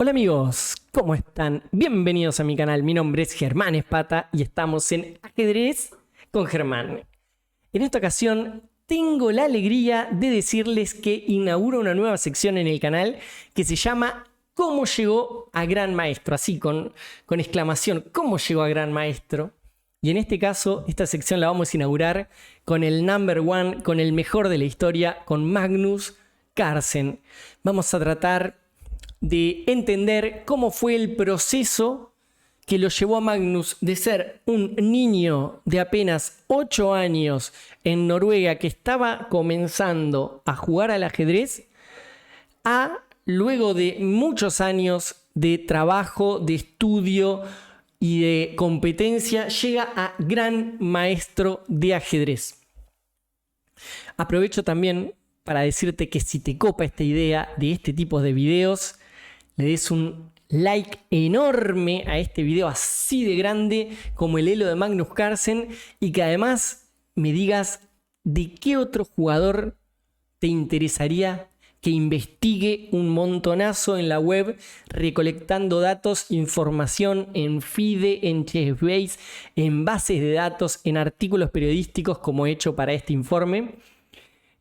Hola amigos, ¿cómo están? Bienvenidos a mi canal, mi nombre es Germán Espata y estamos en Ajedrez con Germán. En esta ocasión tengo la alegría de decirles que inauguro una nueva sección en el canal que se llama ¿Cómo llegó a Gran Maestro? Así con exclamación, ¿cómo llegó a Gran Maestro? Y en este caso, esta sección la vamos a inaugurar con el number one, con el mejor de la historia, con Magnus Carlsen. Vamos a tratar de entender cómo fue el proceso que lo llevó a Magnus de ser un niño de apenas 8 años en Noruega que estaba comenzando a jugar al ajedrez a luego de muchos años de trabajo, de estudio y de competencia, llega a gran maestro de ajedrez. Aprovecho también para decirte que si te copa esta idea de este tipo de videos, le des un like enorme a este video así de grande como el elo de Magnus Carlsen y que además me digas de qué otro jugador te interesaría que investigue un montonazo en la web recolectando datos, información en FIDE, en Chessbase, en bases de datos, en artículos periodísticos como he hecho para este informe.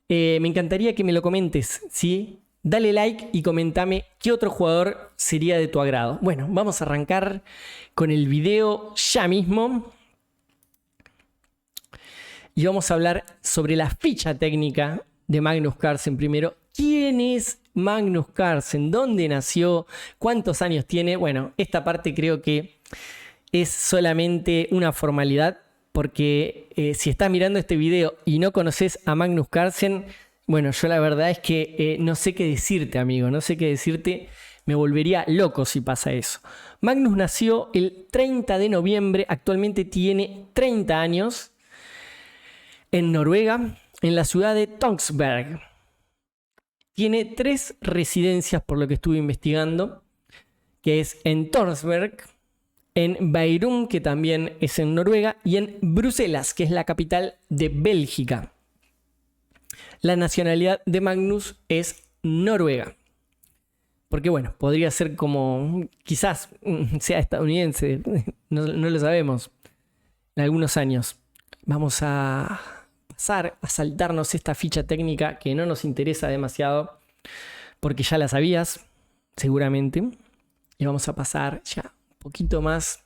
Me encantaría que me lo comentes, ¿sí? Dale like y comentame qué otro jugador sería de tu agrado. Bueno, vamos a arrancar con el video ya mismo. Y vamos a hablar sobre la ficha técnica de Magnus Carlsen primero. ¿Quién es Magnus Carlsen? ¿Dónde nació? ¿Cuántos años tiene? Bueno, esta parte creo que es solamente una formalidad. Porque si estás mirando este video y no conoces a Magnus Carlsen, bueno, yo la verdad es que no sé qué decirte, amigo, no sé qué decirte, me volvería loco si pasa eso. Magnus nació el 30 de noviembre, actualmente tiene 30 años, en Noruega, en la ciudad de Tønsberg. Tiene 3 residencias por lo que estuve investigando, que es en Tønsberg, en Bærum, que también es en Noruega, y en Bruselas, que es la capital de Bélgica. La nacionalidad de Magnus es noruega. Porque bueno, podría ser como, quizás sea estadounidense, no lo sabemos, en algunos años. Vamos a pasar a saltarnos esta ficha técnica que no nos interesa demasiado, porque ya la sabías, seguramente. Y vamos a pasar ya poquito más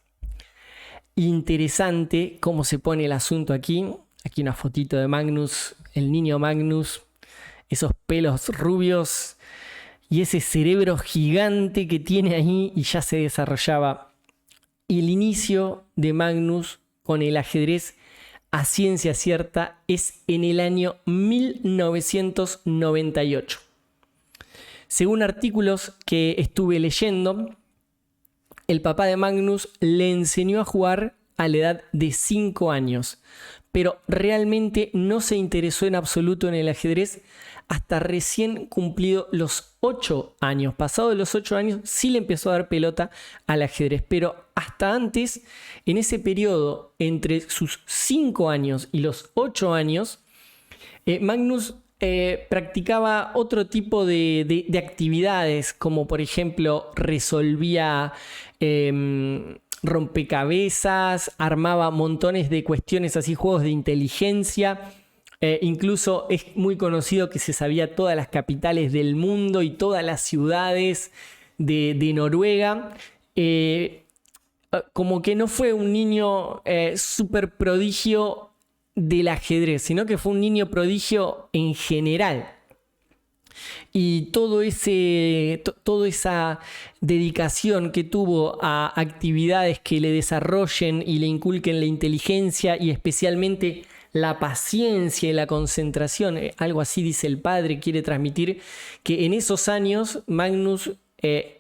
interesante cómo se pone el asunto aquí. Aquí una fotito de Magnus, el niño Magnus, esos pelos rubios y ese cerebro gigante que tiene ahí y ya se desarrollaba. El inicio de Magnus con el ajedrez a ciencia cierta es en el año 1998. Según artículos que estuve leyendo, el papá de Magnus le enseñó a jugar a la edad de 5 años, pero realmente no se interesó en absoluto en el ajedrez hasta recién cumplido los 8 años. Pasados los 8 años sí le empezó a dar pelota al ajedrez, pero hasta antes, en ese periodo entre sus 5 años y los 8 años, Magnus practicaba otro tipo de actividades, como por ejemplo resolvía rompecabezas, armaba montones de cuestiones así, juegos de inteligencia. Incluso es muy conocido que se sabía todas las capitales del mundo y todas las ciudades de Noruega. Como que no fue un niño súper prodigio del ajedrez, sino que fue un niño prodigio en general. Y toda esa dedicación que tuvo a actividades que le desarrollen y le inculquen la inteligencia y especialmente la paciencia y la concentración, algo así dice el padre, quiere transmitir que en esos años Magnus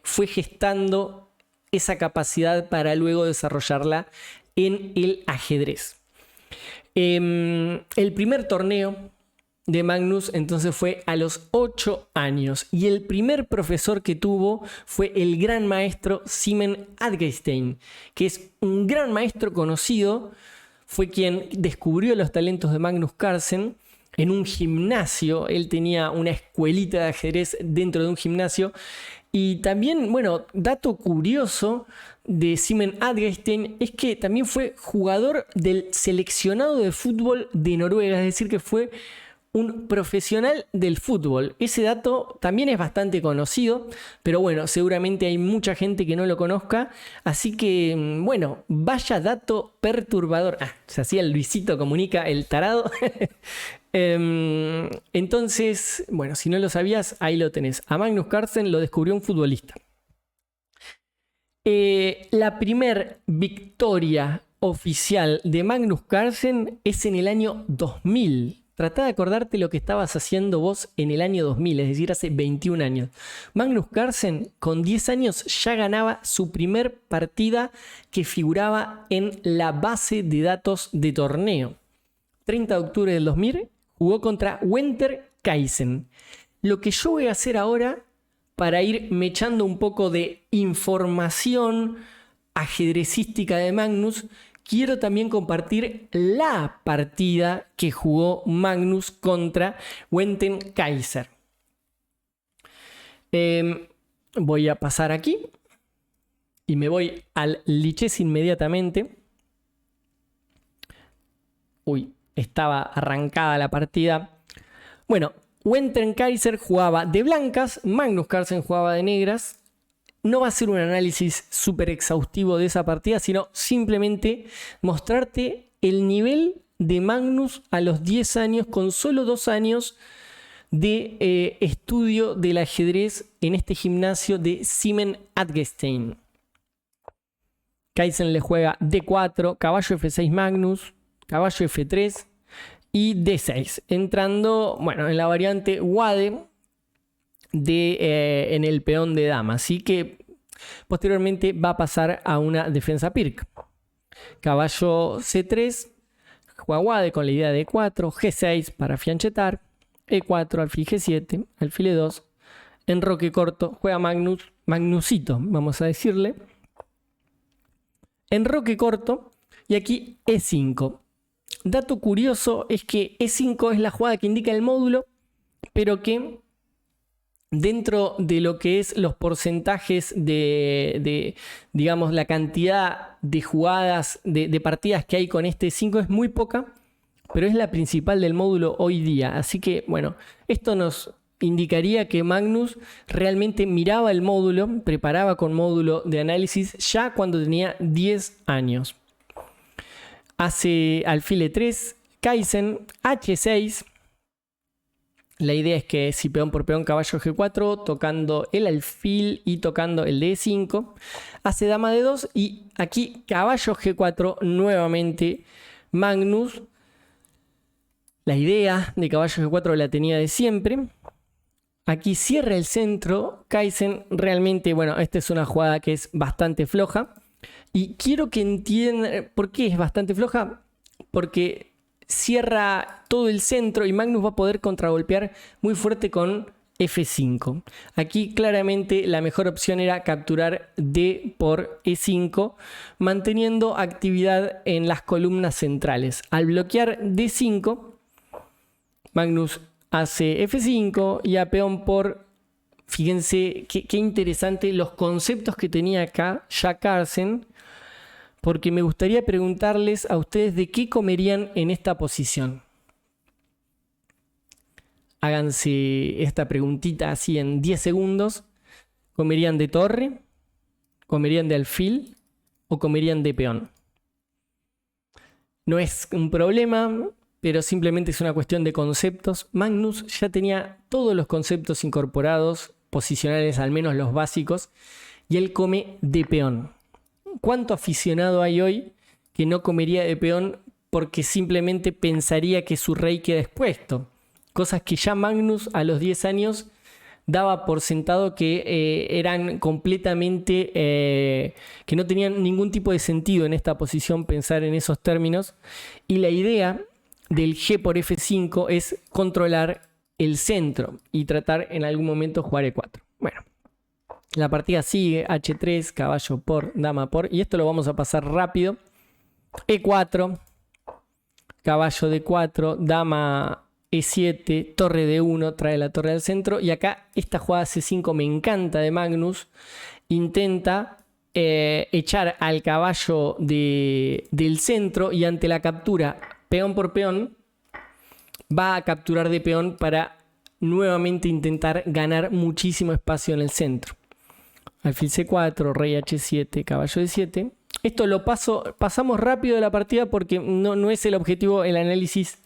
fue gestando esa capacidad para luego desarrollarla en el ajedrez. El primer torneo de Magnus entonces fue a los 8 años y el primer profesor que tuvo fue el gran maestro Simen Adgerstein, que es un gran maestro conocido, fue quien descubrió los talentos de Magnus Carlsen en un gimnasio. Él tenía una escuelita de ajedrez dentro de un gimnasio Y también, bueno, dato curioso de Simen Adgerstein es que también fue jugador del seleccionado de fútbol de Noruega, es decir, que fue un profesional del fútbol. Ese dato también es bastante conocido, pero bueno, seguramente hay mucha gente que no lo conozca, así que, bueno, vaya dato perturbador. Se hacía el Luisito Comunica, el tarado. Entonces, bueno, si no lo sabías, ahí lo tenés. A Magnus Carlsen lo descubrió un futbolista. La primer victoria oficial de Magnus Carlsen es en el año 2000. Tratá de acordarte lo que estabas haciendo vos en el año 2000, es decir, hace 21 años. Magnus Carlsen, con 10 años, ya ganaba su primer partida que figuraba en la base de datos de torneo. 30 de octubre del 2000, jugó contra Wenter Kaisen. Lo que yo voy a hacer ahora, para ir mechando un poco de información ajedrecística de Magnus, quiero también compartir la partida que jugó Magnus contra Wenten Kaiser. Voy a pasar aquí y me voy al Lichess inmediatamente. Uy, estaba arrancada la partida. Bueno, Wenten Kaiser jugaba de blancas, Magnus Carlsen jugaba de negras. No va a ser un análisis súper exhaustivo de esa partida, sino simplemente mostrarte el nivel de Magnus a los 10 años, con solo 2 años de estudio del ajedrez en este gimnasio de Simen Adgerstein. Kaisen le juega D4, caballo F6 Magnus, caballo F3 y D6, entrando, bueno, en la variante Wade en el peón de dama, así que posteriormente va a pasar a una defensa Pirc. Caballo C3, juega Wade con la idea de E4, G6 para fianchetar, E4, alfil G7, alfil E2, enroque corto, juega Magnusito, vamos a decirle, enroque corto, y aquí E5. Dato curioso es que E5 es la jugada que indica el módulo, pero que dentro de lo que es los porcentajes de digamos, la cantidad de jugadas, de partidas que hay con este 5 es muy poca, pero es la principal del módulo hoy día. Así que, bueno, esto nos indicaría que Magnus realmente miraba el módulo, preparaba con módulo de análisis ya cuando tenía 10 años. Hace alfil E3, Kaisen, H6. La idea es que si peón por peón, caballo G4, tocando el alfil y tocando el D5, hace dama D2 y aquí caballo G4 nuevamente Magnus. La idea de caballo G4 la tenía de siempre. Aquí cierra el centro, Kaisen realmente, bueno, esta es una jugada que es bastante floja. Y quiero que entiendan por qué es bastante floja, porque cierra todo el centro y Magnus va a poder contragolpear muy fuerte con F5. Aquí claramente la mejor opción era capturar D por E5, manteniendo actividad en las columnas centrales. Al bloquear D5, Magnus hace F5 y a peón por... Fíjense qué interesante los conceptos que tenía acá ya Carlsen, porque me gustaría preguntarles a ustedes de qué comerían en esta posición. Háganse esta preguntita así en 10 segundos. ¿Comerían de torre? ¿Comerían de alfil? ¿O comerían de peón? No es un problema, pero simplemente es una cuestión de conceptos. Magnus ya tenía todos los conceptos incorporados, posicionales, al menos los básicos, y él come de peón. ¿Cuánto aficionado hay hoy que no comería de peón porque simplemente pensaría que su rey queda expuesto? Cosas que ya Magnus a los 10 años daba por sentado que eran completamente, que no tenían ningún tipo de sentido en esta posición pensar en esos términos. Y la idea del G por F5 es controlar el centro y tratar en algún momento jugar E4. Bueno, la partida sigue, H3, caballo por, dama por, y esto lo vamos a pasar rápido. E4, caballo D4, dama E7, torre D1, trae la torre al centro. Y acá esta jugada C5 me encanta de Magnus. Intenta echar al caballo del centro y ante la captura peón por peón va a capturar de peón para nuevamente intentar ganar muchísimo espacio en el centro. Alfil C4, rey H7, caballo D7. Esto lo pasamos rápido de la partida porque no es el objetivo el análisis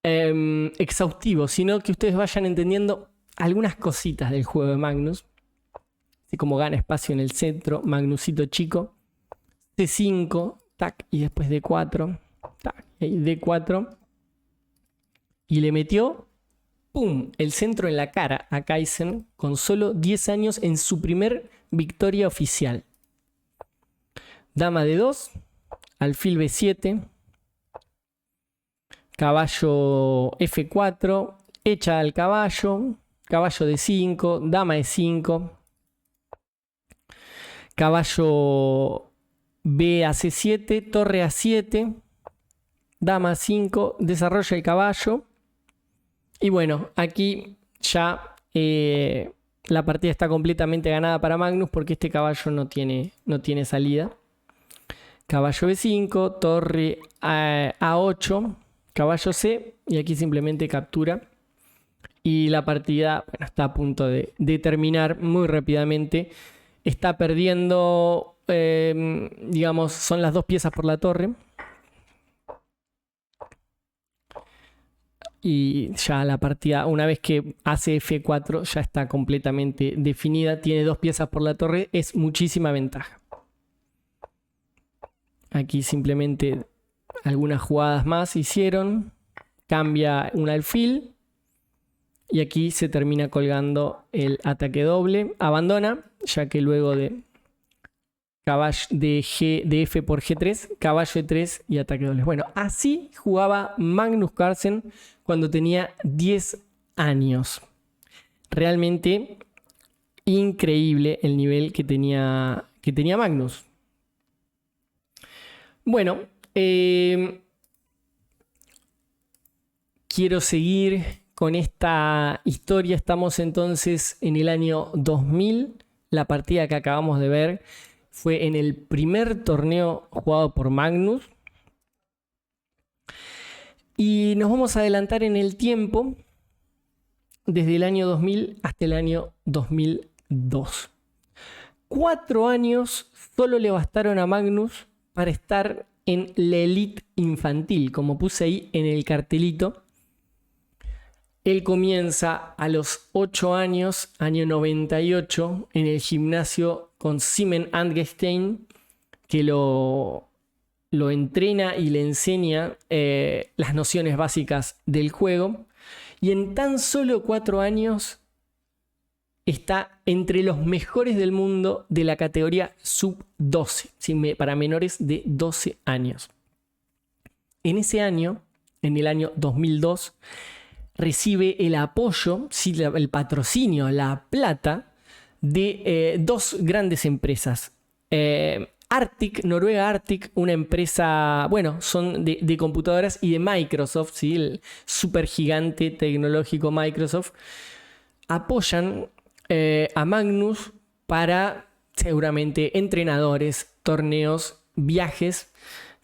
exhaustivo, sino que ustedes vayan entendiendo algunas cositas del juego de Magnus. Así como gana espacio en el centro, Magnusito chico. C5, tac, y después D4, tac, y D4. Y le metió, ¡pum!, el centro en la cara a Kaysen con solo 10 años en su primer victoria oficial. Dama D2, alfil B7, caballo F4, echa al caballo, caballo D5, dama E5, caballo B a C7, torre A7, dama A5, desarrolla el caballo. Y bueno, aquí ya la partida está completamente ganada para Magnus porque este caballo no tiene salida. Caballo B5, torre A8, caballo C, y aquí simplemente captura. Y la partida, bueno, está a punto de terminar muy rápidamente. Está perdiendo, digamos, son las 2 piezas por la torre. Y ya la partida, una vez que hace F4, ya está completamente definida. Tiene 2 piezas por la torre, es muchísima ventaja. Aquí simplemente algunas jugadas más hicieron. Cambia un alfil. Y aquí se termina colgando el ataque doble. Abandona, ya que luego de caballo de F por G3, caballo E3 y ataque doble. Bueno, así jugaba Magnus Carlsen cuando tenía 10 años. Realmente increíble el nivel que tenía Magnus. Bueno, quiero seguir con esta historia. Estamos entonces en el año 2000. La partida que acabamos de ver fue en el primer torneo jugado por Magnus. Y nos vamos a adelantar en el tiempo desde el año 2000 hasta el año 2002. 4 años solo le bastaron a Magnus para estar en la elite infantil, como puse ahí en el cartelito. Él comienza a los 8 años, año 98, en el gimnasio con Simen Andgestein, que lo entrena y le enseña las nociones básicas del juego. Y en tan solo 4 años está entre los mejores del mundo de la categoría sub-12, para menores de 12 años. En ese año, en el año 2002, recibe el apoyo, el patrocinio, la plata de 2 grandes empresas. Arctic, Noruega Arctic, una empresa, bueno, son de computadoras, y de Microsoft, ¿sí? El super gigante tecnológico Microsoft, apoyan a Magnus para seguramente entrenadores, torneos, viajes,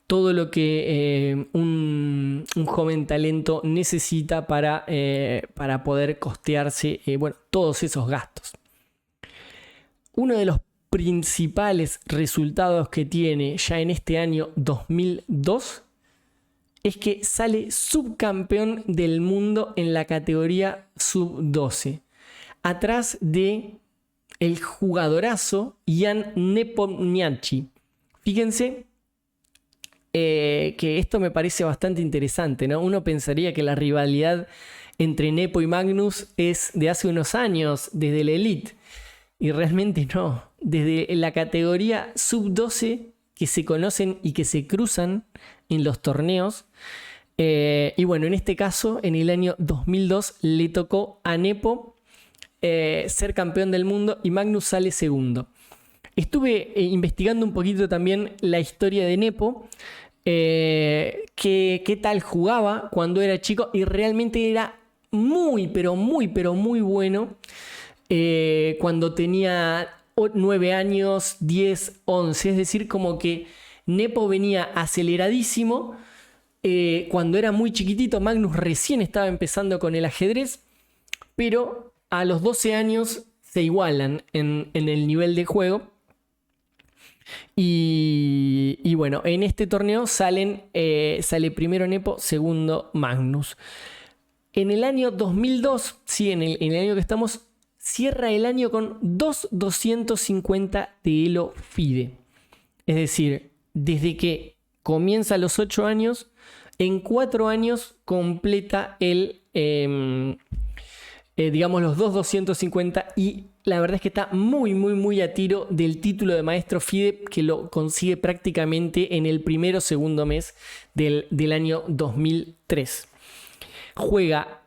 todo lo que un joven talento necesita para poder costearse todos esos gastos. Uno de los principales resultados que tiene ya en este año 2002 es que sale subcampeón del mundo en la categoría sub-12, atrás de el jugadorazo Jan Nepomniachtchi. Fíjense que esto me parece bastante interesante, ¿no? Uno pensaría que la rivalidad entre Nepo y Magnus es de hace unos años, desde la Elite, y realmente no. Desde la categoría sub-12 que se conocen y que se cruzan en los torneos. Y bueno, en este caso, en el año 2002 le tocó a Nepo ser campeón del mundo y Magnus sale segundo. Estuve investigando un poquito también la historia de Nepo. qué tal jugaba cuando era chico y realmente era muy, pero muy, pero muy bueno cuando tenía 9 años, 10, 11. Es decir, como que Nepo venía aceleradísimo. Cuando era muy chiquitito, Magnus recién estaba empezando con el ajedrez, pero a los 12 años se igualan en el nivel de juego. Y bueno, en este torneo sale primero Nepo, segundo Magnus. En el año 2002, sí, en el año que estamos, cierra el año con 250 de Elo FIDE. Es decir, desde que comienza a los 8 años, en 4 años completa digamos los 250, y la verdad es que está muy, muy, muy a tiro del título de maestro FIDE, que lo consigue prácticamente en el primero o segundo mes del año 2003. Juega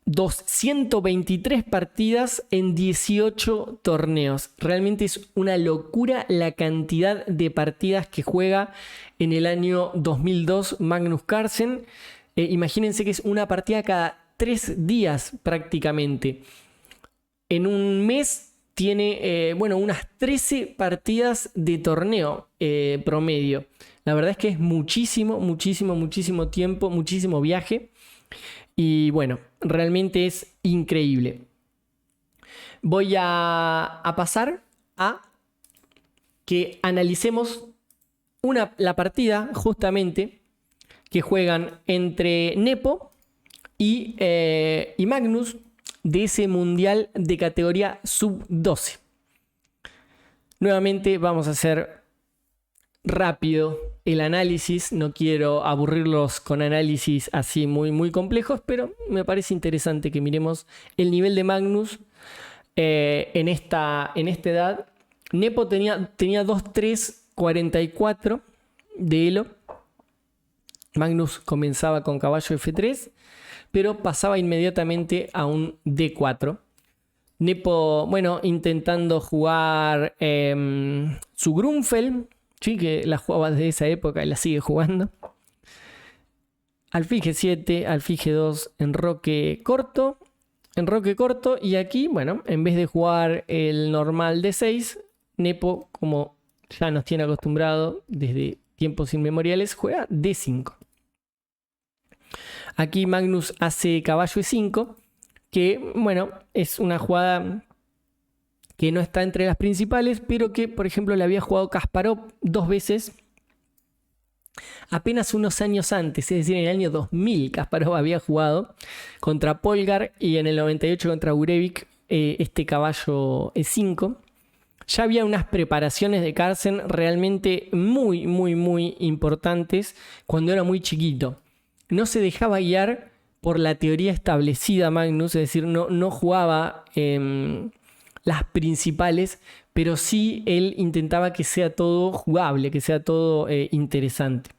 123 partidas en 18 torneos. Realmente es una locura la cantidad de partidas que juega en el año 2002 Magnus Carlsen. Imagínense que es una partida cada 3 días prácticamente. En un mes tiene unas 13 partidas de torneo promedio. La verdad es que es muchísimo, muchísimo, muchísimo tiempo, muchísimo viaje. Y bueno, realmente es increíble. Voy a pasar a que analicemos la partida justamente que juegan entre Nepo y Magnus de ese mundial de categoría sub-12. Nuevamente vamos a hacer rápido el análisis. No quiero aburrirlos con análisis así muy, muy complejos, pero me parece interesante que miremos el nivel de Magnus en esta edad. Nepo tenía 2-3-44 de Elo. Magnus comenzaba con caballo F3, pero pasaba inmediatamente a un D4. Nepo, bueno, intentando jugar su Grunfeld, sí, que la jugaba desde esa época y la sigue jugando. Alfil G7, alfil G2, enroque corto, y aquí, bueno, en vez de jugar el normal D6, Nepo, como ya nos tiene acostumbrado desde tiempos inmemoriales, juega D5. Aquí Magnus hace caballo E5, que, bueno, es una jugada que no está entre las principales, pero que, por ejemplo, le había jugado Kasparov 2 veces apenas unos años antes. Es decir, en el año 2000 Kasparov había jugado contra Polgar y en el 98 contra Gurevich este caballo E5. Ya había unas preparaciones de Carlsen realmente muy, muy, muy importantes cuando era muy chiquito. No se dejaba guiar por la teoría establecida Magnus, es decir, no jugaba las principales, pero sí él intentaba que sea todo jugable, que sea todo interesante.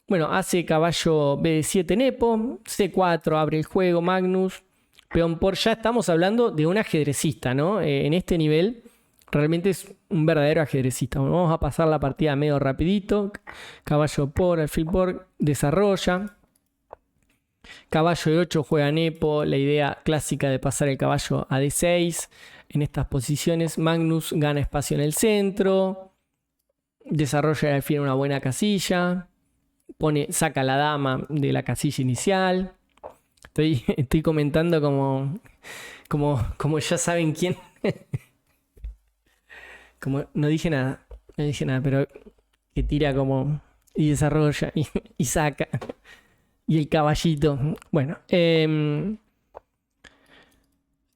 Bueno, hace caballo B7 Nepo, C4 abre el juego Magnus, peón por, ya estamos hablando de un ajedrecista, ¿no? En este nivel realmente es un verdadero ajedrecista. Bueno, vamos a pasar la partida medio rapidito. Caballo por, alfil por, desarrolla. Caballo E8 juega Nepo, la idea clásica de pasar el caballo a D6. En estas posiciones Magnus gana espacio en el centro, desarrolla el alfil en una buena casilla, saca la dama de la casilla inicial. Estoy comentando como ya saben quién. Como no dije nada, pero que tira como y desarrolla y saca. Y el caballito. Bueno.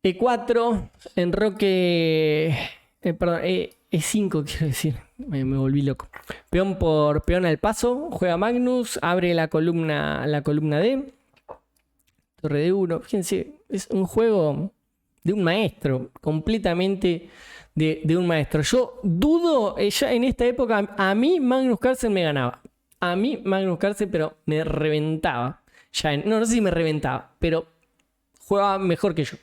E4. Enroque. Perdón. E5 quiero decir. Me volví loco. Peón por peón al paso. Juega Magnus. Abre la columna D. Torre D1. Fíjense. Es un juego de un maestro. Completamente de un maestro. Yo dudo. Ya en esta época. A mí Magnus Carlsen me ganaba. A mí Magnus Carlsen, pero me reventaba. No sé si me reventaba, pero jugaba mejor que yo.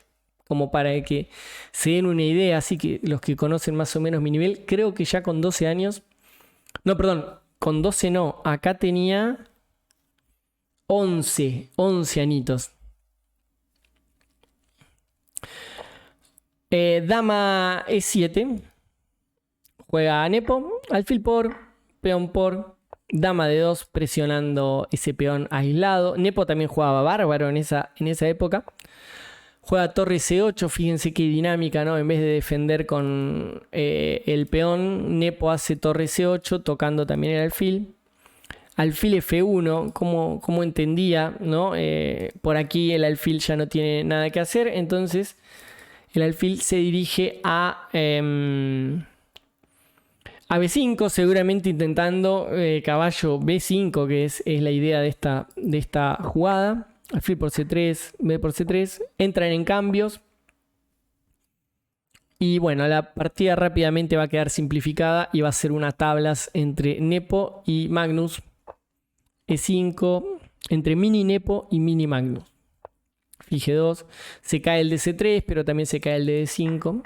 Como para que se den una idea, así que los que conocen más o menos mi nivel, creo que ya con 12 años... No, perdón, con 12 no, acá tenía 11 añitos. Dama E7, juega a Nepo, alfil por, peón por, dama de 2 presionando ese peón aislado. Nepo también jugaba bárbaro en esa época. Juega torre C8, fíjense qué dinámica, ¿no? En vez de defender con el peón, Nepo hace torre C8, tocando también el alfil. Alfil F1, como entendía, ¿no? Por aquí el alfil ya no tiene nada que hacer, entonces el alfil se dirige a B5, seguramente intentando caballo B5, que es la idea de esta jugada. Alfil por C3, B por C3, entran en cambios. Y bueno, la partida rápidamente va a quedar simplificada y va a ser una tablas entre Nepo y Magnus. E5, entre mini Nepo y mini Magnus. Fije 2, se cae el de C3, pero también se cae el de D5.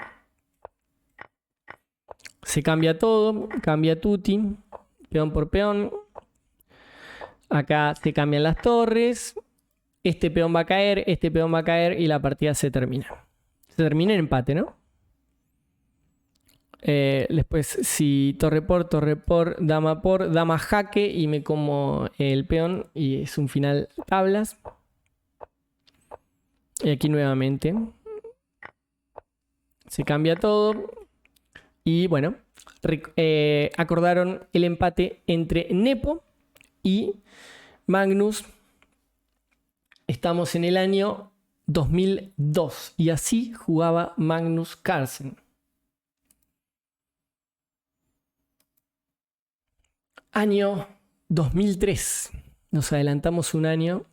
Se cambia todo, cambia tutti, peón por peón. Acá se cambian las torres. Este peón va a caer, este peón va a caer y la partida se termina. Se termina en empate, ¿no? Después, si torre por, dama jaque y me como el peón y es un final tablas. Y aquí nuevamente se cambia todo. Y bueno, acordaron el empate entre Nepo y Magnus. Estamos en el año 2002 y así jugaba Magnus Carlsen. Año 2003. Nos adelantamos un año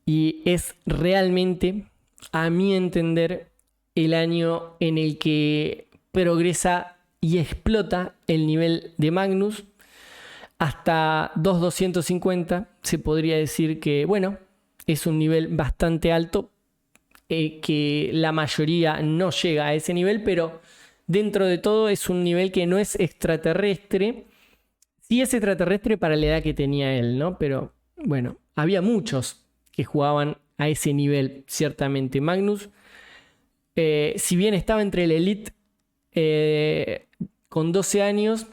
y es realmente, a mi entender, el año en el que progresa y explota el nivel de Magnus. Hasta 2.250 se podría decir que, bueno, es un nivel bastante alto, que la mayoría no llega a ese nivel, pero dentro de todo es un nivel que no es extraterrestre. Sí es extraterrestre para la edad que tenía él, ¿no? Pero bueno, había muchos que jugaban a ese nivel, ciertamente. Magnus, si bien estaba entre la elite con 12 años,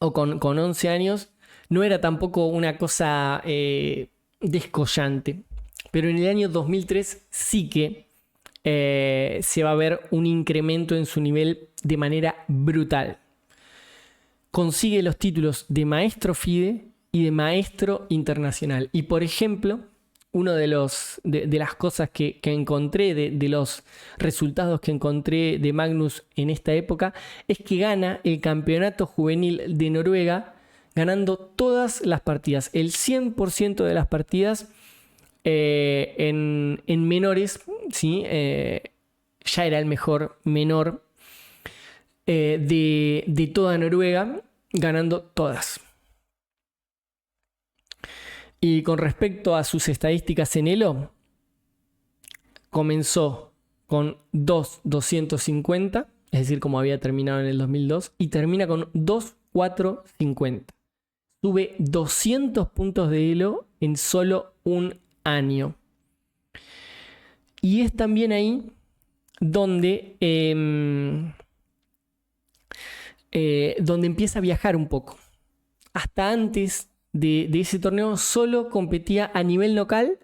o con 11 años, no era tampoco una cosa descollante. Pero en el año 2003 sí que se va a ver un incremento en su nivel de manera brutal. Consigue los títulos de maestro FIDE y de maestro internacional. Y por ejemplo, una de las cosas que encontré, de los resultados que encontré de Magnus en esta época, es que gana el campeonato juvenil de Noruega ganando todas las partidas, el 100% de las partidas en menores, ¿sí? Ya era el mejor menor de toda Noruega, ganando todas. Y con respecto a sus estadísticas en Elo, comenzó con 2.250, es decir, como había terminado en el 2002, y termina con 2.450. Sube 200 puntos de Elo en solo un año. Y es también ahí donde empieza a viajar un poco. Hasta antes de ese torneo solo competía a nivel local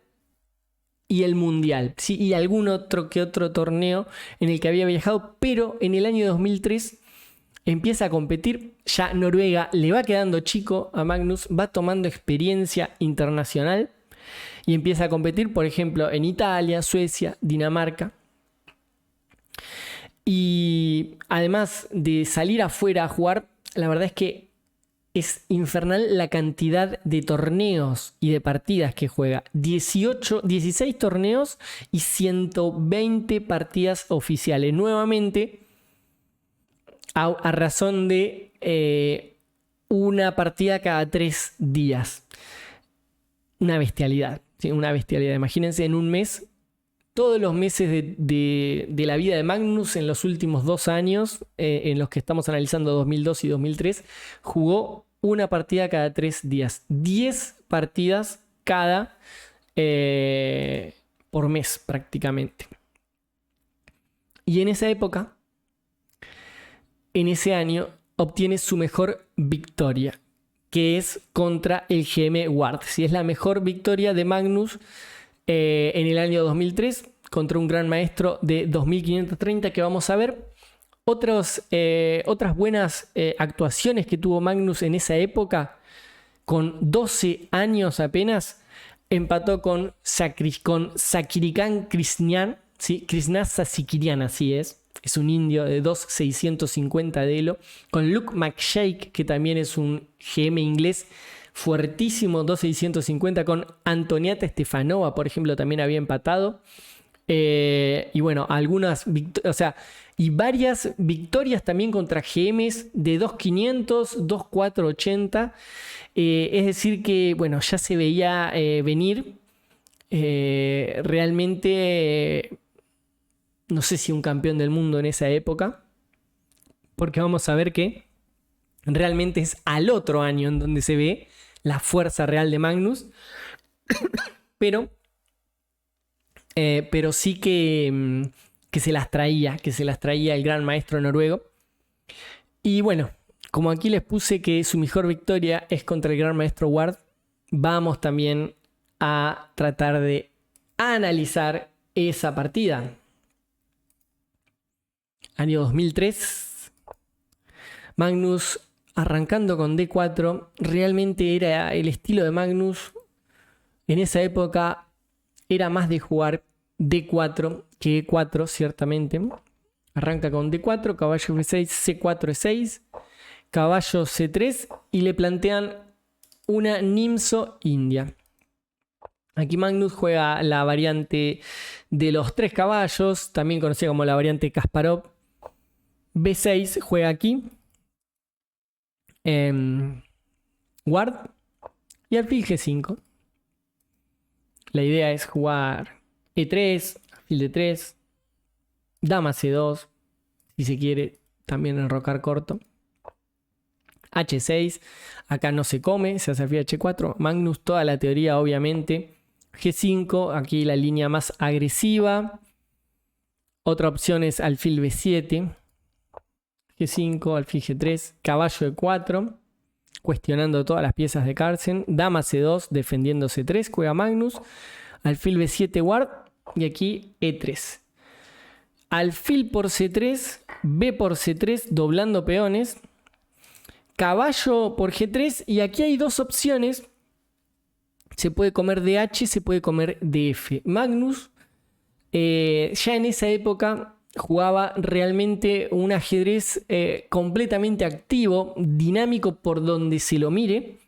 y el mundial, ¿sí? Y algún otro torneo en el que había viajado, pero en el año 2003 empieza a competir. Ya Noruega le va quedando chico a Magnus, va tomando experiencia internacional y empieza a competir, por ejemplo, en Italia, Suecia, Dinamarca. Y además de salir afuera a jugar, la verdad es que es infernal la cantidad de torneos y de partidas que juega. 16 torneos y 120 partidas oficiales. Nuevamente, a razón de una partida cada 3 días. Una bestialidad, ¿sí? Una bestialidad. Imagínense en un mes, todos los meses de la vida de Magnus en los últimos 2 años, en los que estamos analizando 2002 y 2003, jugó una partida cada 3 días. 10 partidas cada por mes prácticamente. Y en esa época, en ese año, obtiene su mejor victoria, que es contra el GM Ward. Sí, es la mejor victoria de Magnus en el año 2003 contra un gran maestro de 2530 que vamos a ver. Otras buenas actuaciones que tuvo Magnus en esa época, con 12 años apenas, empató con Sakirikan Krishnyan, ¿sí? Krishnasa Sikirian, así es un indio de 2,650 de elo, con Luke McShake, que también es un GM inglés fuertísimo, 2,650, con Antoniata Stefanova, por ejemplo, también había empatado. Y bueno, y varias victorias también contra GMs de 2,500, 2,480. Es decir que, bueno, ya se veía venir. Realmente, no sé si un campeón del mundo en esa época, porque vamos a ver que realmente es al otro año en donde se ve la fuerza real de Magnus. Pero sí que se las traía el gran maestro noruego. Y bueno, como aquí les puse que su mejor victoria es contra el gran maestro Ward, vamos también a tratar de analizar esa partida. Año 2003, Magnus arrancando con D4, realmente era el estilo de Magnus en esa época, era más de jugar D4 que E4, ciertamente. Arranca con D4, caballo F6, C4, E6, caballo C3 y le plantean una Nimzo India. Aquí Magnus juega la variante de los 3 caballos, también conocida como la variante Kasparov. B6 juega aquí. Ward. Y alfil G5. La idea es jugar E3, alfil D3, dama C2, si se quiere también enrocar corto. H6, acá no se come, se hace alfil H4. Magnus, toda la teoría obviamente. G5, aquí la línea más agresiva. Otra opción es alfil B7. G5, alfil G3, caballo E4, cuestionando todas las piezas de Carlsen. Dama C2, defendiendo C3, juega Magnus. Alfil B7 Ward y aquí E3. Alfil por C3, B por C3, doblando peones. Caballo por G3 y aquí hay dos opciones. Se puede comer DH, se puede comer DF. Magnus ya en esa época jugaba realmente un ajedrez completamente activo, dinámico por donde se lo mire.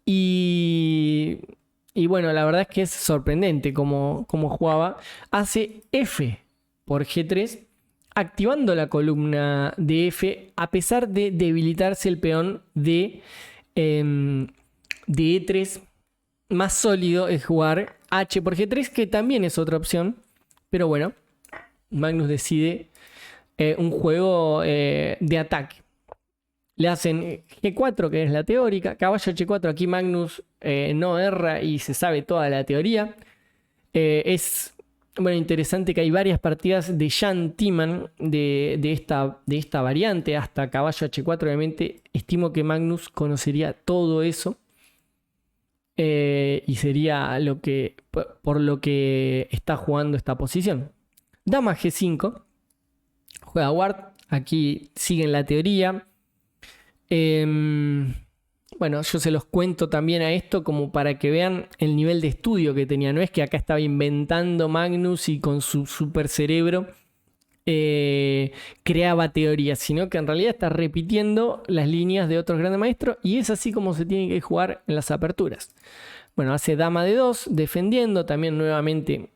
Y bueno, la verdad es que es sorprendente cómo jugaba. Hace F por G3, activando la columna de F, a pesar de debilitarse el peón de E3. Más sólido es jugar H por G3, que también es otra opción. Pero bueno, Magnus decide un juego de ataque. Le hacen G4, que es la teórica. Caballo H4, aquí Magnus no erra y se sabe toda la teoría. Es interesante que hay varias partidas de Jan Timman de esta variante. Hasta caballo H4, obviamente. Estimo que Magnus conocería todo eso. Y sería por lo que está jugando esta posición. Dama G5. Juega Ward. Aquí siguen la teoría. Bueno, yo se los cuento también a esto como para que vean el nivel de estudio que tenía. No es que acá estaba inventando Magnus y con su super cerebro creaba teorías, sino que en realidad está repitiendo las líneas de otros grandes maestros y es así como se tiene que jugar en las aperturas. Bueno, hace dama de 2, defendiendo. También nuevamente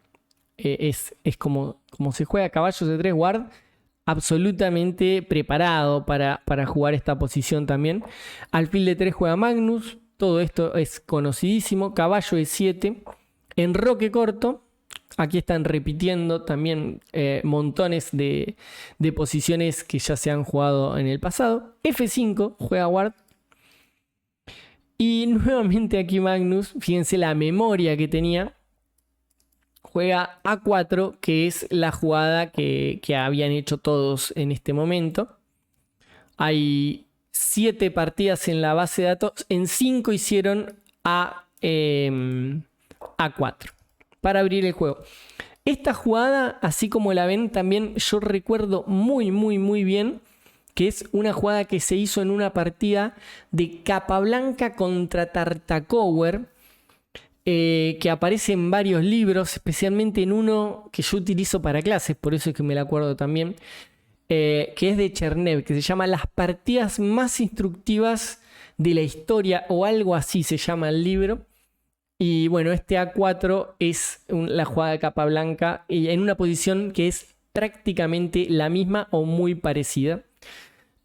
es como se juega caballo de 3 Ward. Absolutamente preparado para jugar esta posición también. Alfil de 3 juega Magnus. Todo esto es conocidísimo. Caballo de 7. Enroque corto. Aquí están repitiendo también montones de posiciones que ya se han jugado en el pasado. F5 juega Ward. Y nuevamente aquí Magnus, fíjense la memoria que tenía, juega A4, que es la jugada que habían hecho todos en este momento. Hay 7 partidas en la base de datos, en 5 hicieron A4 para abrir el juego. Esta jugada, así como la ven, también yo recuerdo muy bien que es una jugada que se hizo en una partida de Capablanca contra Tartakower, que aparece en varios libros, especialmente en uno que yo utilizo para clases, por eso es que me la acuerdo también, que es de Chernev, que se llama Las partidas más instructivas de la historia, o algo así se llama el libro. Y bueno, este A4 es la jugada de Capablanca en una posición que es prácticamente la misma o muy parecida.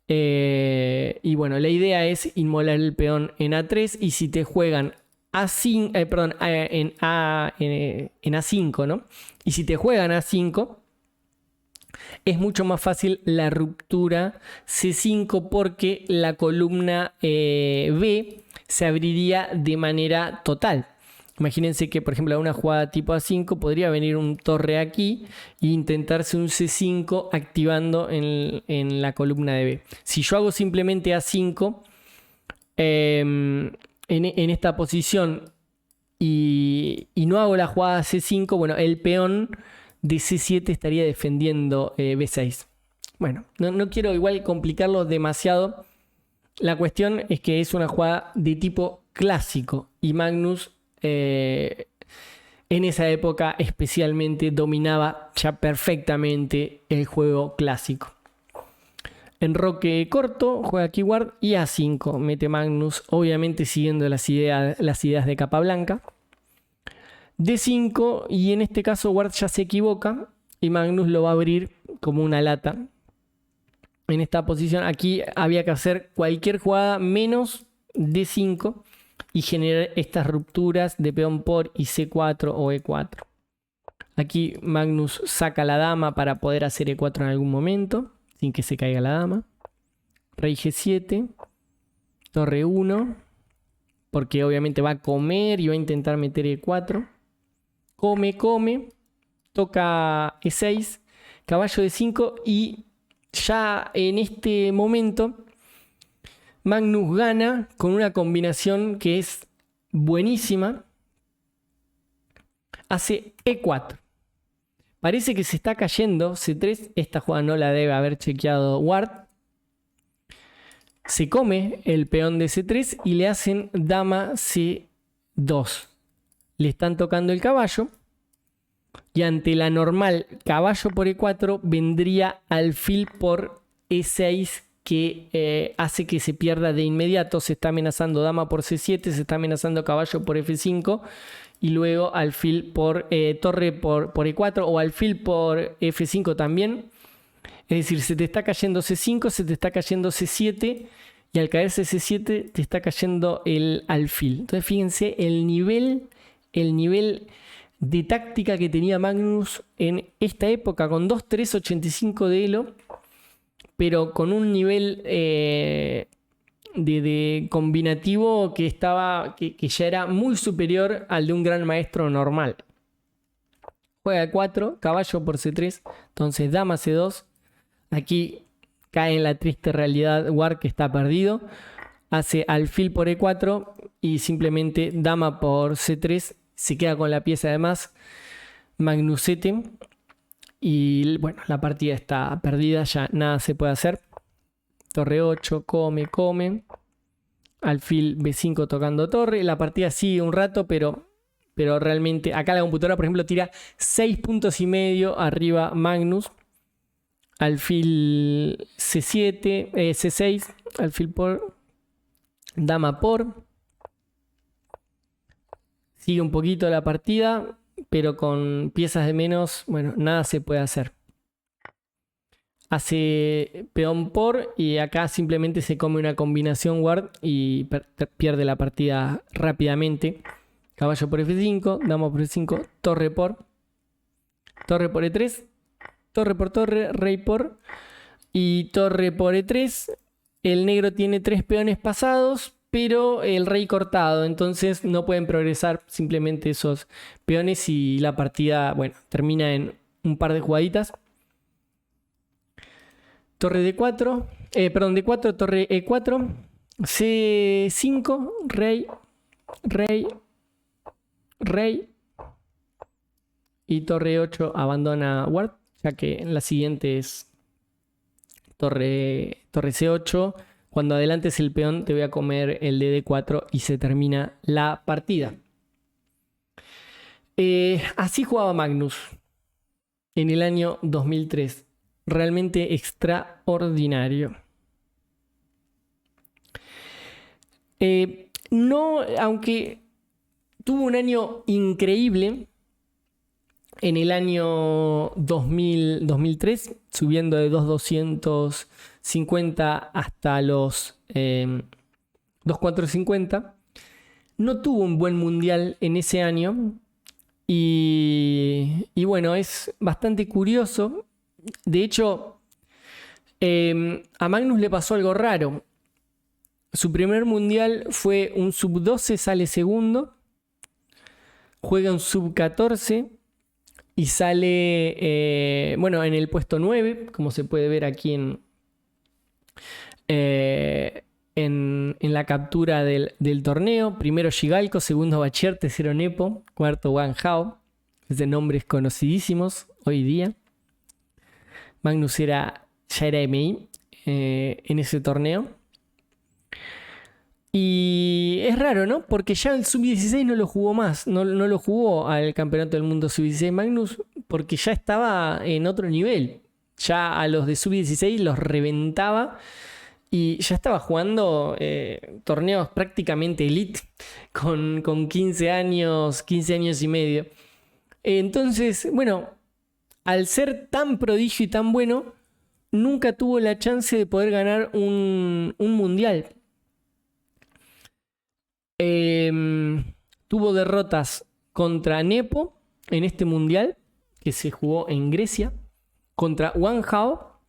Y bueno, la idea es inmolar el peón en A3, y si te juegan en A5, ¿no? Y si te juegan A5, es mucho más fácil la ruptura C5, porque la columna B se abriría de manera total. Imagínense que, por ejemplo, a una jugada tipo A5 podría venir un torre aquí e intentarse un C5 activando en la columna de B. Si yo hago simplemente A5 en esta posición y no hago la jugada C5, bueno, el peón de C7 estaría defendiendo B6. Bueno, no quiero igual complicarlo demasiado. La cuestión es que es una jugada de tipo clásico y Magnus en esa época especialmente dominaba ya perfectamente el juego clásico. Enroque corto, juega aquí Ward y A5 mete Magnus, obviamente siguiendo las ideas de Capablanca. D5, y en este caso Ward ya se equivoca y Magnus lo va a abrir como una lata. En esta posición aquí había que hacer cualquier jugada menos D5 y generar estas rupturas de peón por y C4 o E4. Aquí Magnus saca la dama para poder hacer E4 en algún momento, sin que se caiga la dama. Rey G7, torre 1, porque obviamente va a comer y va a intentar meter E4. Come, toca E6, caballo D5, y ya en este momento Magnus gana con una combinación que es buenísima. Hace E4. Parece que se está cayendo C3. Esta jugada no la debe haber chequeado Ward. Se come el peón de C3 y le hacen dama C2. Le están tocando el caballo. Y ante la normal caballo por E4 vendría alfil por E6, que hace que se pierda de inmediato. Se está amenazando dama por C7, se está amenazando caballo por F5 y luego alfil por torre por E4 o alfil por F5 también. Es decir, se te está cayendo C5, se te está cayendo C7 y al caerse C7 te está cayendo el alfil. Entonces fíjense el nivel de táctica que tenía Magnus en esta época, con 2-3-85 de elo, pero con un nivel de combinativo que ya era muy superior al de un gran maestro normal. Juega 4, caballo por C3, entonces dama C2. Aquí cae en la triste realidad Ward, que está perdido. Hace alfil por E4 y simplemente dama por C3. Se queda con la pieza de más. Magnusete. Y bueno, la partida está perdida, ya nada se puede hacer. Torre 8, come. Alfil B5 tocando torre. La partida sigue un rato, pero realmente acá la computadora, por ejemplo, tira 6 puntos y medio arriba Magnus. Alfil C7, C6, alfil por, dama por. Sigue un poquito la partida, pero con piezas de menos, bueno, nada se puede hacer. Hace peón por y acá simplemente se come una combinación Ward y pierde la partida rápidamente. Caballo por F5, dama por F5, torre por E3, torre por torre, rey por y torre por E3. El negro tiene 3 peones pasados, pero el rey cortado, entonces no pueden progresar simplemente esos peones y la partida, bueno, termina en un par de jugaditas. Torre D4, perdón, D4, torre E4, C5, rey, rey, rey, y torre 8 abandona Ward, ya que la siguiente es torre C8. Cuando adelantes el peón te voy a comer el de D4 y se termina la partida. Así jugaba Magnus en el año 2003. Realmente extraordinario. No, aunque tuvo un año increíble en el año 2003, subiendo de 2.250 hasta los 2.450. No tuvo un buen mundial en ese año y bueno, es bastante curioso. De hecho, a Magnus le pasó algo raro. Su primer mundial fue un sub-12, sale segundo. Juega un sub-14 y sale, bueno, en el puesto 9, como se puede ver aquí en la captura del torneo. Primero Shigalko, segundo Bachier, tercero Nepo, cuarto Wang Hao. Es de nombres conocidísimos hoy día. Magnus ya era MI en ese torneo. Y es raro, ¿no? Porque ya el Sub-16 no lo jugó más. No lo jugó al Campeonato del Mundo Sub-16 Magnus porque ya estaba en otro nivel. Ya a los de Sub-16 los reventaba y ya estaba jugando torneos prácticamente elite con 15 años y medio. Entonces, bueno, al ser tan prodigio y tan bueno, nunca tuvo la chance de poder ganar un mundial. Tuvo derrotas contra Nepo en este mundial, que se jugó en Grecia, contra Wang Hao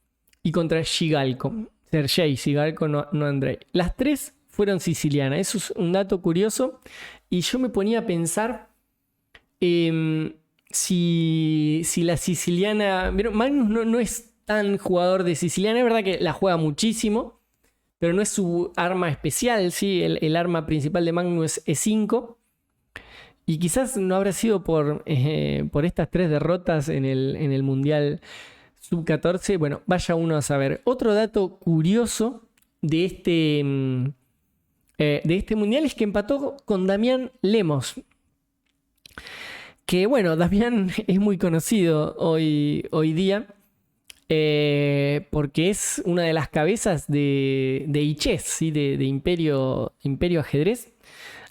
y contra Shigalko. Sergei Shigalko, no Andrei. Las tres fueron sicilianas. Eso es un dato curioso. Y yo me ponía a pensar... Si la siciliana... Magnus no es tan jugador de siciliana. Es verdad que la juega muchísimo, pero no es su arma especial, ¿sí? El arma principal de Magnus es E5. Y quizás no habrá sido por estas tres derrotas en el Mundial Sub-14. Bueno, vaya uno a saber. Otro dato curioso de este Mundial es que empató con Damián Lemos. Que bueno, Damián es muy conocido hoy día porque es una de las cabezas de iChess, ¿sí? de Imperio Ajedrez.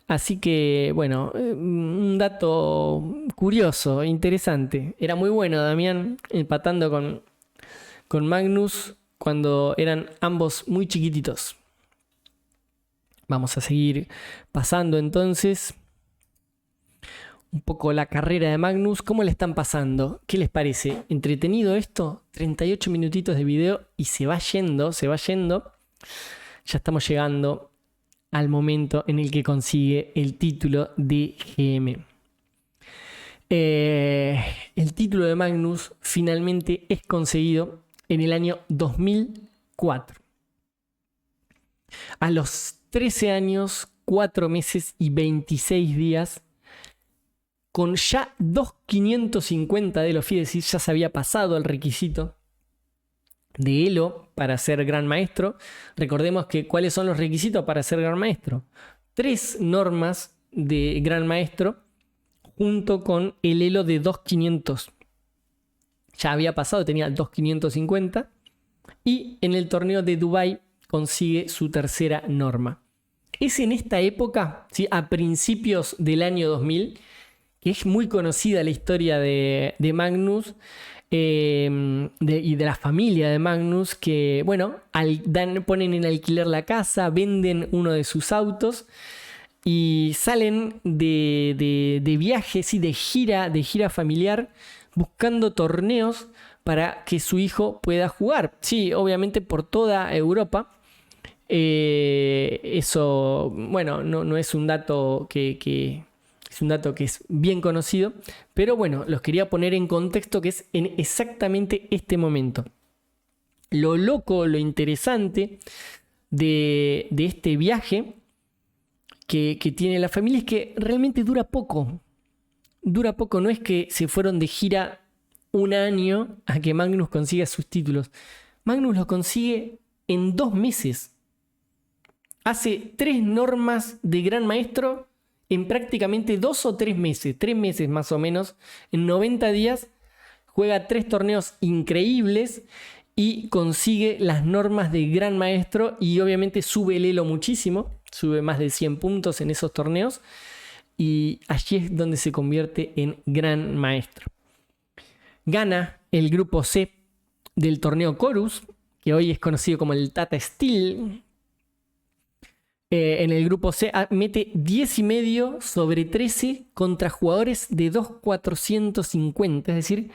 Así que bueno, un dato curioso, interesante. Era muy bueno Damián empatando con Magnus cuando eran ambos muy chiquititos. Vamos a seguir pasando entonces un poco la carrera de Magnus. ¿Cómo le están pasando? ¿Qué les parece? ¿Entretenido esto? 38 minutitos de video y se va yendo. Ya estamos llegando al momento en el que consigue el título de GM. El título de Magnus finalmente es conseguido en el año 2004. A los 13 años, 4 meses y 26 días, con ya 2.550 de Elo, es decir, ya se había pasado el requisito de Elo para ser Gran Maestro. Recordemos que ¿cuáles son los requisitos para ser Gran Maestro? 3 normas de Gran Maestro junto con el Elo de 2.500. Ya había pasado, tenía 2.550. Y en el torneo de Dubái consigue su tercera norma. Es en esta época, ¿sí? A principios del año 2000, que es muy conocida la historia de Magnus y de la familia de Magnus, que bueno, ponen en alquiler la casa, venden uno de sus autos y salen de viaje, ¿sí? de gira familiar, buscando torneos para que su hijo pueda jugar. Sí, obviamente por toda Europa. Eso, bueno, no es un dato es un dato que es bien conocido, pero bueno, los quería poner en contexto que es en exactamente este momento. Lo loco, lo interesante de este viaje que tiene la familia es que realmente dura poco. Dura poco, no es que se fueron de gira un año a que Magnus consiga sus títulos. Magnus los consigue en 2 meses. Hace 3 normas de Gran Maestro en prácticamente 2 o 3 meses. 3 meses más o menos. En 90 días juega 3 torneos increíbles y consigue las normas de Gran Maestro. Y obviamente sube el elo muchísimo. Sube más de 100 puntos en esos torneos. Y allí es donde se convierte en Gran Maestro. Gana el grupo C del torneo Chorus, que hoy es conocido como el Tata Steel. En el grupo C mete 10,5 sobre 13 contra jugadores de 2,450, es decir,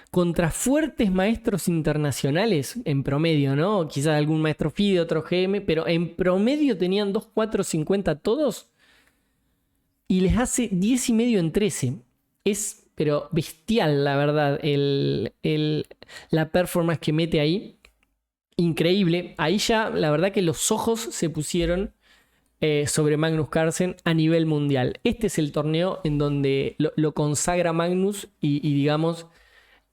contra fuertes maestros internacionales en promedio, ¿no? Quizás algún maestro FIDE, otro GM, pero en promedio tenían 2,450 todos y les hace 10,5 en 13. Es, pero bestial, la verdad, la performance que mete ahí. Increíble. Ahí ya, la verdad que los ojos se pusieron sobre Magnus Carlsen a nivel mundial. Este es el torneo en donde lo consagra Magnus y digamos,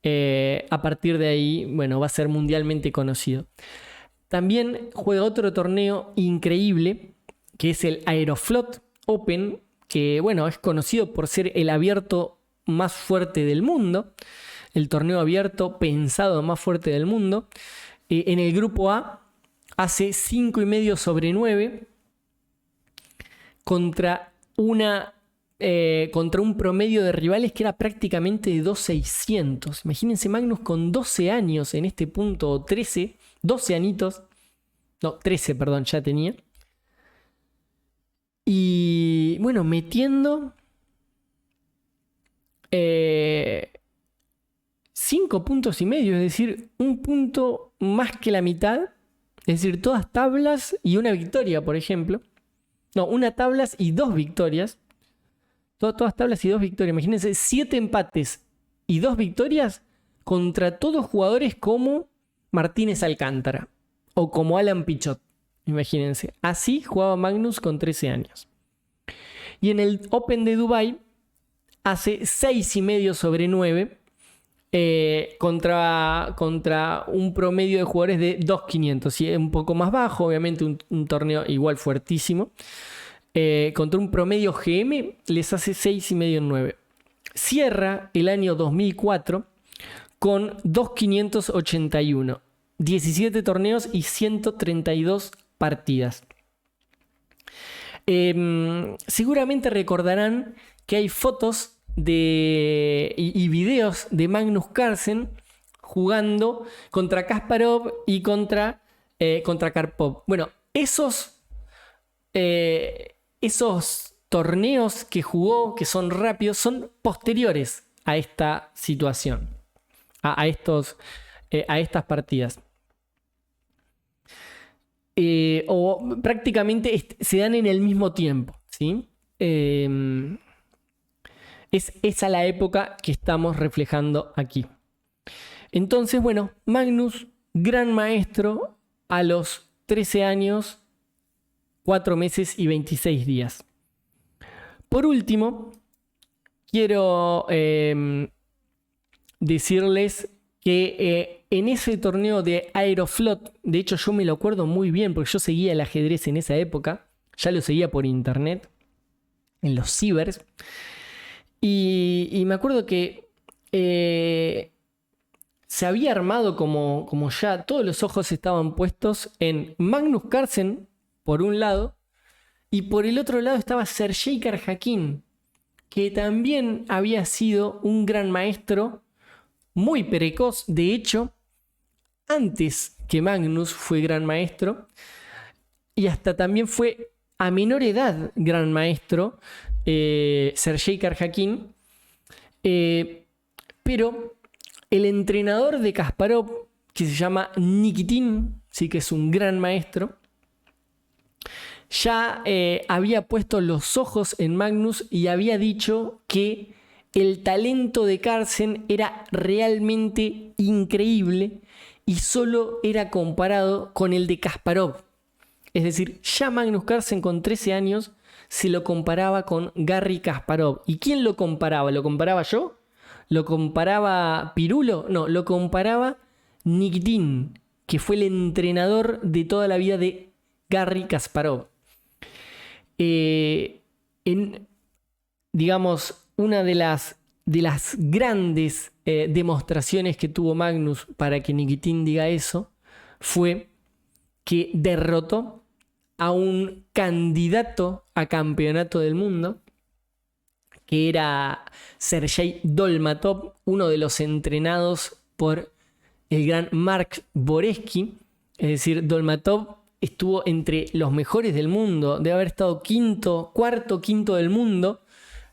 a partir de ahí, bueno, va a ser mundialmente conocido. También juega otro torneo increíble, que es el Aeroflot Open, que bueno, es conocido por ser el abierto más fuerte del mundo, el torneo abierto pensado más fuerte del mundo. En el grupo A hace 5,5 sobre 9 contra un promedio de rivales que era prácticamente de 2,600. Imagínense Magnus con 12 años en este punto, o 13, 12 añitos. No, 13, perdón, ya tenía. Y bueno, metiendo 5,5 puntos, es decir, un punto más que la mitad. Es decir, todas tablas y una victoria, por ejemplo. No, una tablas y 2 victorias. Todas tablas y 2 victorias. Imagínense, 7 empates y 2 victorias contra todos jugadores como Martínez Alcántara o como Alan Pichot. Imagínense, así jugaba Magnus con 13 años. Y en el Open de Dubai hace 6,5 sobre 9 contra un promedio de jugadores de 2,500. ¿Sí? Un poco más bajo, obviamente un torneo igual fuertísimo. Contra un promedio GM les hace 6,5 en 9. Cierra el año 2004 con 2,581. 17 torneos y 132 partidas. Seguramente recordarán que hay fotos y videos de Magnus Carlsen jugando contra Kasparov y contra Karpov. Bueno, esos torneos que jugó, que son rápidos, son posteriores a esta situación, a estas partidas. O prácticamente se dan en el mismo tiempo, ¿sí? Es esa la época que estamos reflejando aquí. Entonces, bueno, Magnus, gran maestro, a los 13 años, 4 meses y 26 días. Por último, quiero decirles que en ese torneo de Aeroflot, de hecho yo me lo acuerdo muy bien porque yo seguía el ajedrez en esa época, ya lo seguía por internet, en los cibers, y me acuerdo que se había armado como ya todos los ojos estaban puestos en Magnus Carlsen por un lado, y por el otro lado estaba Sergei Karjakin, que también había sido un gran maestro muy precoz. De hecho, antes que Magnus fue gran maestro, y hasta también fue a menor edad gran maestro, Sergei Karjakin, pero el entrenador de Kasparov, que se llama Nikitin, sí que es un gran maestro, ya había puesto los ojos en Magnus y había dicho que el talento de Carlsen era realmente increíble y solo era comparado con el de Kasparov. Es decir, ya Magnus Carlsen con 13 años se lo comparaba con Garry Kasparov. ¿Y quién lo comparaba? ¿Lo comparaba yo? ¿Lo comparaba Pirulo? No, lo comparaba Nikitin, que fue el entrenador de toda la vida de Garry Kasparov. Digamos, una de las grandes demostraciones que tuvo Magnus para que Nikitin diga eso fue que derrotó a un candidato a campeonato del mundo, que era Sergei Dolmatov, uno de los entrenados por el gran Mark Boreski. Es decir, Dolmatov estuvo entre los mejores del mundo, debe haber estado cuarto, quinto del mundo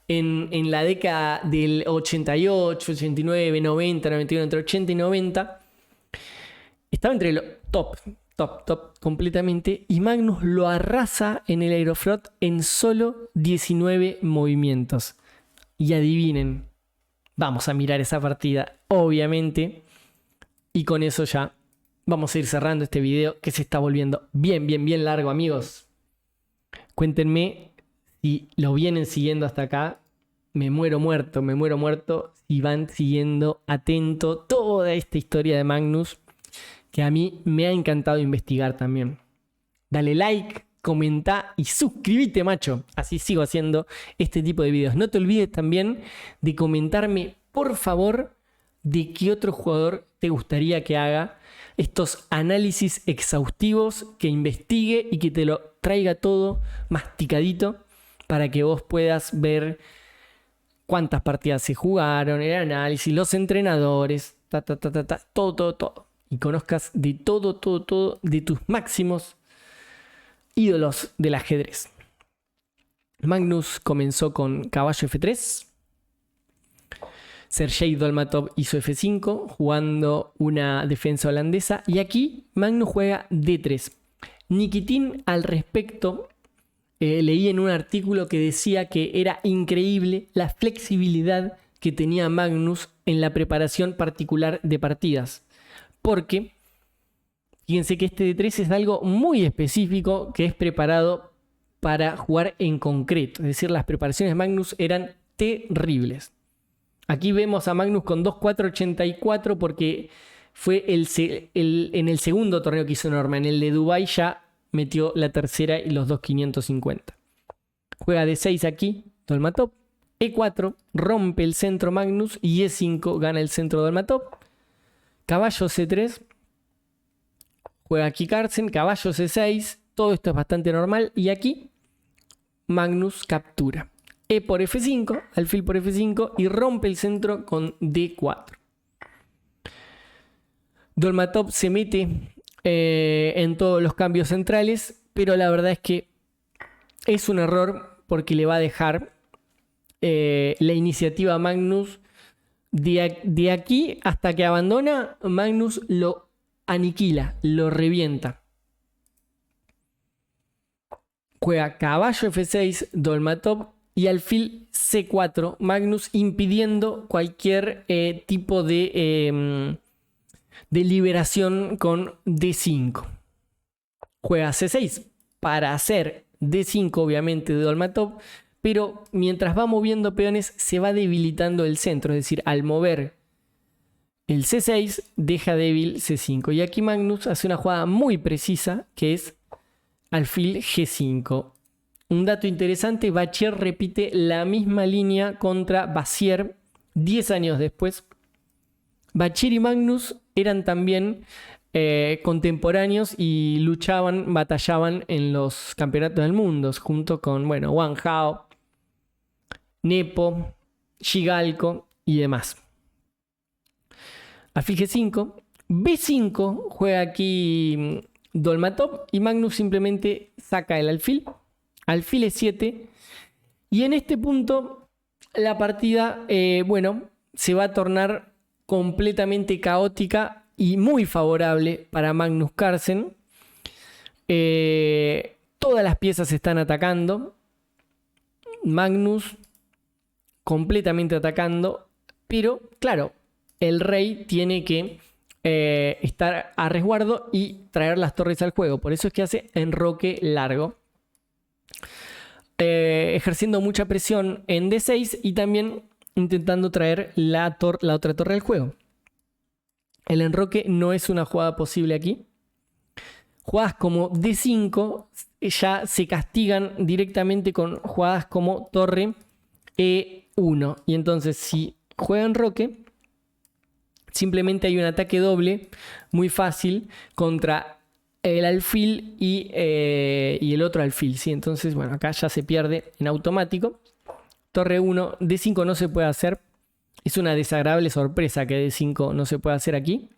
en la década del 88, 89, 90, 91, entre 80 y 90. Estaba entre los top completamente, y Magnus lo arrasa en el Aeroflot en solo 19 movimientos. Y adivinen, vamos a mirar esa partida, obviamente, y con eso ya vamos a ir cerrando este video que se está volviendo bien largo, amigos. Cuéntenme si lo vienen siguiendo hasta acá. Me muero muerto si van siguiendo atento toda esta historia de Magnus, que a mí me ha encantado investigar también. Dale like, comenta y suscríbete, macho. Así sigo haciendo este tipo de videos. No te olvides también de comentarme, por favor, de qué otro jugador te gustaría que haga estos análisis exhaustivos, que investigue y que te lo traiga todo masticadito para que vos puedas ver cuántas partidas se jugaron, el análisis, los entrenadores, todo. Y conozcas de todo de tus máximos ídolos del ajedrez. Magnus comenzó con caballo F3. Sergei Dolmatov hizo F5, jugando una defensa holandesa. Y aquí Magnus juega D3. Nikitin al respecto, leí en un artículo que decía que era increíble la flexibilidad que tenía Magnus en la preparación particular de partidas. Porque fíjense que este D3 es algo muy específico que es preparado para jugar en concreto. Es decir, las preparaciones de Magnus eran terribles. Aquí vemos a Magnus con 2-4-84 porque fue en el segundo torneo que hizo Norma. En el de Dubái ya metió la tercera y los 2-550. Juega D6 aquí, Dolmatov. E4, rompe el centro Magnus y E5 gana el centro Dolmatov. Caballo C3, juega aquí Carlsen, caballo C6, todo esto es bastante normal. Y aquí Magnus captura. E por F5, alfil por F5 y rompe el centro con D4. Dolmatov se mete en todos los cambios centrales, pero la verdad es que es un error porque le va a dejar la iniciativa a Magnus. De aquí hasta que abandona, Magnus lo aniquila, lo revienta. Juega caballo F6, Dolmatov, y alfil C4, Magnus, impidiendo cualquier tipo de liberación con D5. Juega C6 para hacer D5, obviamente, de Dolmatov. Pero mientras va moviendo peones se va debilitando el centro. Es decir, al mover el C6 deja débil C5. Y aquí Magnus hace una jugada muy precisa que es alfil G5. Un dato interesante, Bachier repite la misma línea contra Bassier 10 años después. Bachier y Magnus eran también contemporáneos y batallaban en los campeonatos del mundo junto con, Wang Hao, Nepo, Shigalko y demás. Alfil G5, B5, juega aquí Dolmatov y Magnus simplemente saca el alfil. Alfil E7 y en este punto la partida, se va a tornar completamente caótica y muy favorable para Magnus Carlsen. Toda Todas las piezas están atacando. Magnus completamente atacando. Pero, claro, el rey tiene que estar a resguardo y traer las torres al juego. Por eso es que hace enroque largo. Ejerciendo mucha presión en D6 y también intentando traer la otra torre al juego. El enroque no es una jugada posible aquí. Jugadas como D5 ya se castigan directamente con jugadas como torre E1. Y entonces si juega enroque, simplemente hay un ataque doble muy fácil contra el alfil y el otro alfil, ¿sí? Entonces, bueno, acá ya se pierde en automático. Torre 1, D5 no se puede hacer. Es una desagradable sorpresa que D5 no se puede hacer aquí.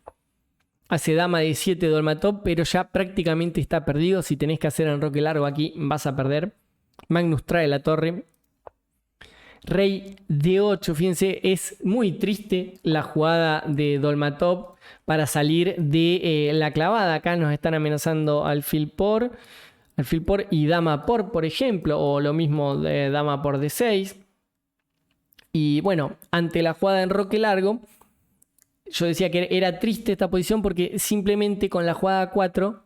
Hace dama D7 Dolmatov, pero ya prácticamente está perdido. Si tenés que hacer enroque largo aquí, vas a perder. Magnus trae la torre. Rey D8, fíjense, es muy triste la jugada de Dolmatov para salir de la clavada. Acá nos están amenazando alfil por y dama por ejemplo, o lo mismo de dama por D6. Y bueno, ante la jugada de enroque largo, yo decía que era triste esta posición porque simplemente con la jugada 4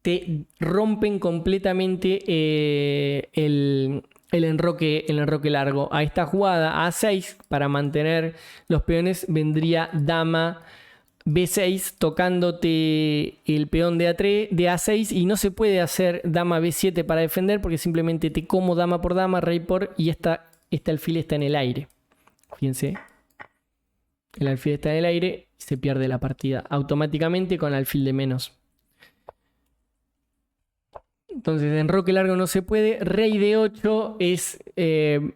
te rompen completamente el enroque largo. A esta jugada A6, para mantener los peones, vendría dama B6 tocándote el peón de A6 y no se puede hacer dama B7 para defender porque simplemente te como dama por dama, rey por, y este alfil está en el aire. Fíjense, el alfil está en el aire y se pierde la partida automáticamente con alfil de menos. Entonces, enroque largo no se puede. Rey de 8 es,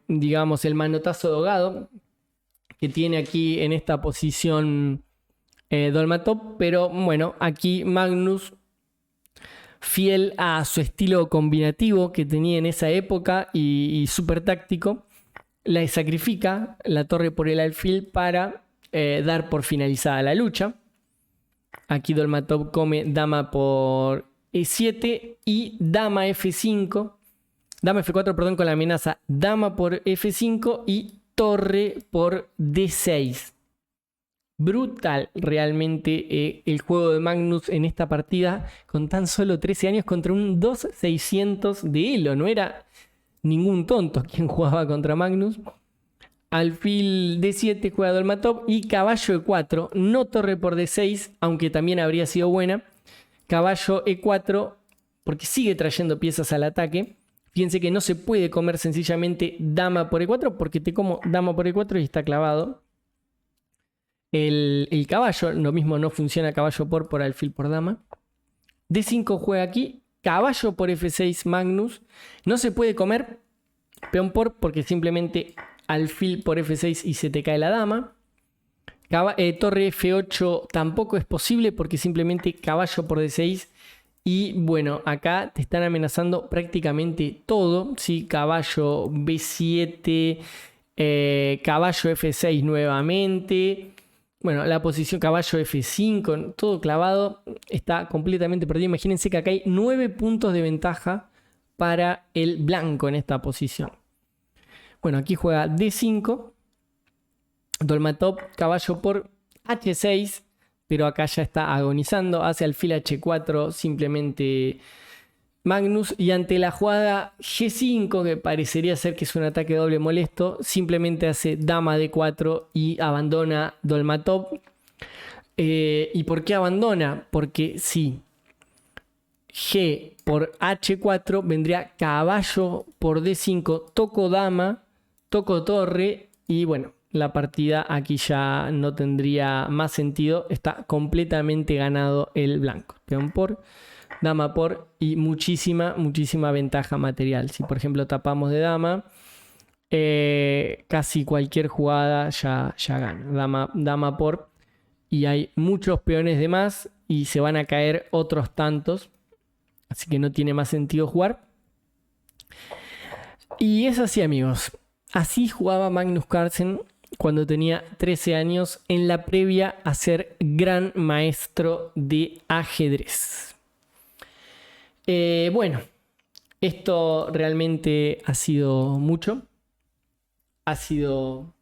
digamos, el manotazo dogado que tiene aquí en esta posición Dolmatov. Pero bueno, aquí Magnus, fiel a su estilo combinativo que tenía en esa época y súper táctico, la sacrifica la torre por el alfil para dar por finalizada la lucha. Aquí Dolmatov come dama por E7 y dama F5, dama F4, perdón, con la amenaza dama por F5 y torre por D6. Brutal realmente el juego de Magnus en esta partida con tan solo 13 años contra un 2600 de Elo. No era ningún tonto quien jugaba contra Magnus. Alfil D7 juega Dolmatov y caballo E4, no torre por D6, aunque también habría sido buena. Caballo E4, porque sigue trayendo piezas al ataque. Fíjense que no se puede comer sencillamente dama por E4, porque te como dama por E4 y está clavado. El caballo, lo mismo no funciona caballo por alfil por dama. D5 juega aquí, caballo por F6 Magnus. No se puede comer peón porque simplemente alfil por F6 y se te cae la dama. Torre F8 tampoco es posible porque simplemente caballo por D6. Y bueno, acá te están amenazando prácticamente todo. ¿Sí? Caballo B7, caballo F6 nuevamente. Bueno, la posición caballo F5, todo clavado, está completamente perdido. Imagínense que acá hay 9 puntos de ventaja para el blanco en esta posición. Bueno, aquí juega D5. Dolmatov, caballo por H6, pero acá ya está agonizando. Hace alfil H4 simplemente Magnus. Y ante la jugada G5, que parecería ser que es un ataque doble molesto, simplemente hace dama D4 y abandona Dolmatov. ¿Y por qué abandona? Porque si G por H4 vendría caballo por D5, toco dama, toco torre y bueno, la partida aquí ya no tendría más sentido. Está completamente ganado el blanco. Peón por, dama por y muchísima ventaja material. Si por ejemplo tapamos de dama, casi cualquier jugada ya gana. Dama por y hay muchos peones de más y se van a caer otros tantos. Así que no tiene más sentido jugar. Y es así, amigos. Así jugaba Magnus Carlsen cuando tenía 13 años en la previa a ser gran maestro de ajedrez. Bueno, Esto realmente ha sido mucho. Ha sido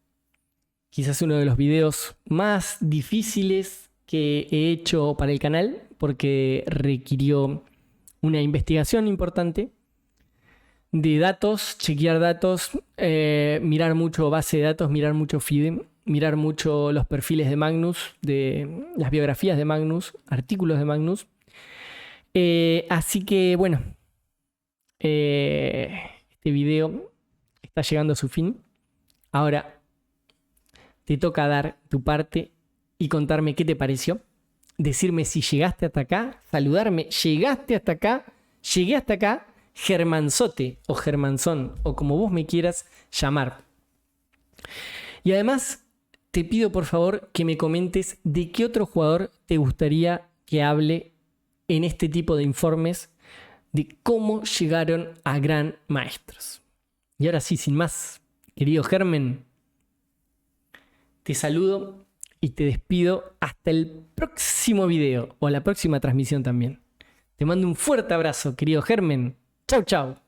quizás uno de los videos más difíciles que he hecho para el canal porque requirió una investigación importante de datos, chequear datos, mirar mucho base de datos, mirar mucho FIDE, mirar mucho los perfiles de Magnus, de las biografías de Magnus, artículos de Magnus. Así que bueno, este video está llegando a su fin. Ahora te toca dar tu parte y contarme qué te pareció. Decirme si llegaste hasta acá, saludarme, llegaste hasta acá, llegué hasta acá, Germanzote o Germanzón o como vos me quieras llamar. Y además te pido por favor que me comentes de qué otro jugador te gustaría que hable en este tipo de informes de cómo llegaron a gran maestros. Y ahora sí, sin más, querido Germen, te saludo y te despido hasta el próximo video o la próxima transmisión también. Te mando un fuerte abrazo, querido Germen. Chau, chau.